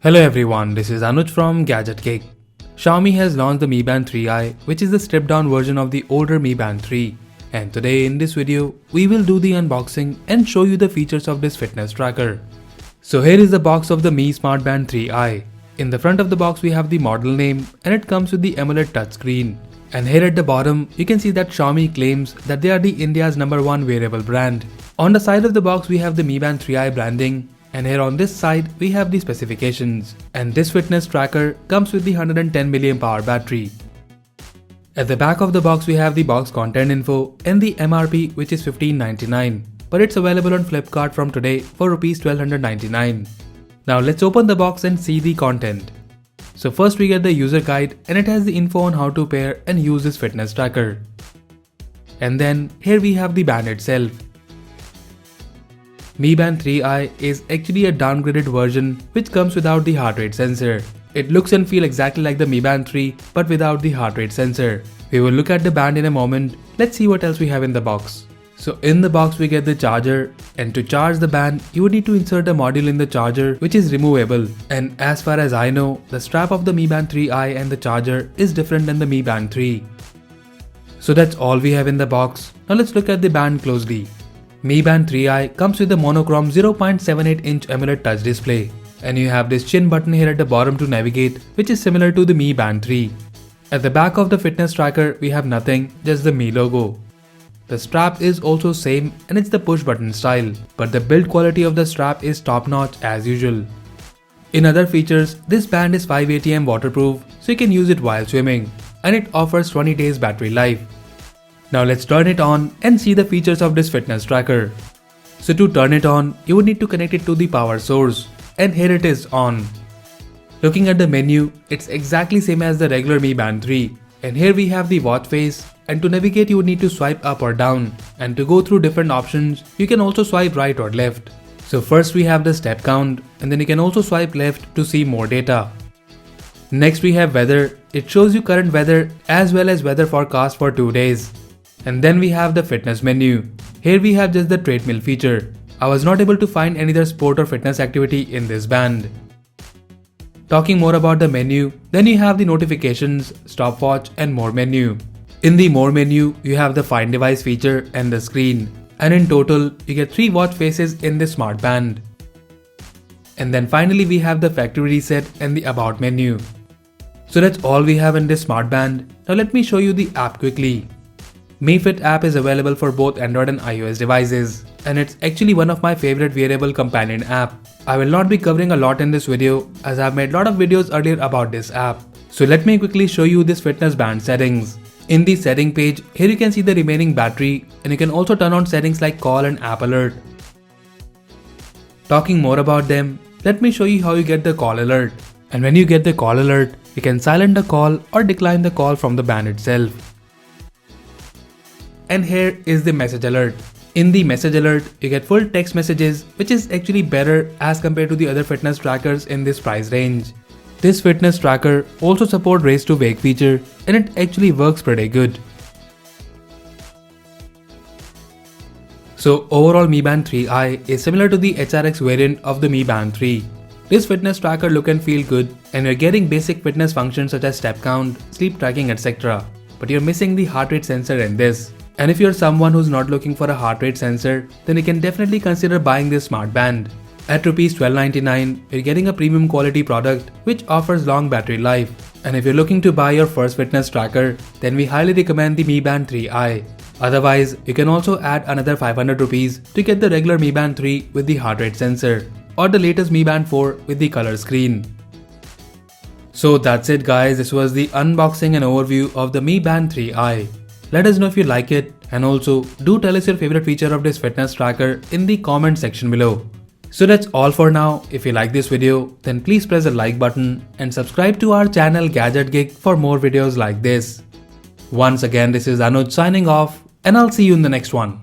Hello everyone, this is Anuj from Gadget Geek. Xiaomi has launched the Mi Band 3i, which is the stripped down version of the older Mi Band 3. And today in this video, we will do the unboxing and show you the features of this fitness tracker. So here is the box of the Mi Smart Band 3i. In the front of the box we have the model name and it comes with the AMOLED touchscreen. And here at the bottom, you can see that Xiaomi claims that they are the India's #1 wearable brand. On the side of the box we have the Mi Band 3i branding. And here on this side, we have the specifications. And this fitness tracker comes with the 110 mAh battery. At the back of the box, we have the box content info and the MRP, which is $15.99. But it's available on Flipkart from today for Rs 1299. Now let's open the box and see the content. So first we get the user guide and it has the info on how to pair and use this fitness tracker. And then here we have the band itself. Mi Band 3i is actually a downgraded version which comes without the heart rate sensor. It looks and feels exactly like the Mi Band 3 but without the heart rate sensor. We will look at the band in a moment. Let's see what else we have in the box. So in the box we get the charger, and to charge the band you would need to insert a module in the charger which is removable. And as far as I know, the strap of the Mi Band 3i and the charger is different than the Mi Band 3. So that's all we have in the box. Now let's look at the band closely. Mi Band 3i comes with a monochrome 0.78-inch AMOLED touch display. And you have this chin button here at the bottom to navigate, which is similar to the Mi Band 3. At the back of the fitness tracker, we have nothing, just the Mi logo. The strap is also same and it's the push button style, but the build quality of the strap is top notch as usual. In other features, this band is 5 ATM waterproof, so you can use it while swimming, and it offers 20 days battery life. Now let's turn it on and see the features of this fitness tracker. So to turn it on, you would need to connect it to the power source. And here it is on. Looking at the menu, it's exactly same as the regular Mi Band 3. And here we have the watch face, and to navigate you would need to swipe up or down. And to go through different options, you can also swipe right or left. So first we have the step count, and then you can also swipe left to see more data. Next we have weather. It shows you current weather as well as weather forecast for 2 days. And then we have the fitness menu. Here we have just the treadmill feature. I was not able to find any other sport or fitness activity in this band. Talking more about the menu, then you have the notifications, stopwatch and more menu. In the more menu, you have the find device feature and the screen. And in total, you get 3 watch faces in this smart band. And then finally we have the factory reset and the about menu. So that's all we have in this smart band. Now let me show you the app quickly. Mi Fit app is available for both Android and iOS devices, and it's actually one of my favorite wearable companion app. I will not be covering a lot in this video as I have made a lot of videos earlier about this app. So let me quickly show you this fitness band settings. In the setting page, here you can see the remaining battery, and you can also turn on settings like call and app alert. Talking more about them, let me show you how you get the call alert. And when you get the call alert, you can silent the call or decline the call from the band itself. And here is the message alert. In the message alert, you get full text messages, which is actually better as compared to the other fitness trackers in this price range. This fitness tracker also supports race to wake feature, and it actually works pretty good. So overall Mi Band 3i is similar to the HRX variant of the Mi Band 3. This fitness tracker look and feel good, and you're getting basic fitness functions such as step count, sleep tracking, etc. But you're missing the heart rate sensor in this. And if you're someone who's not looking for a heart rate sensor, then you can definitely consider buying this smart band. At Rs 1299, you're getting a premium quality product which offers long battery life. And if you're looking to buy your first fitness tracker, then we highly recommend the Mi Band 3i. Otherwise, you can also add another 500 rupees to get the regular Mi Band 3 with the heart rate sensor, or the latest Mi Band 4 with the color screen. So that's it guys, this was the unboxing and overview of the Mi Band 3i. Let us know if you like it, and also do tell us your favorite feature of this fitness tracker in the comment section below. So that's all for now. If you like this video, then please press the like button and subscribe to our channel Gadget Geek for more videos like this. Once again, this is Anuj signing off, and I'll see you in the next one.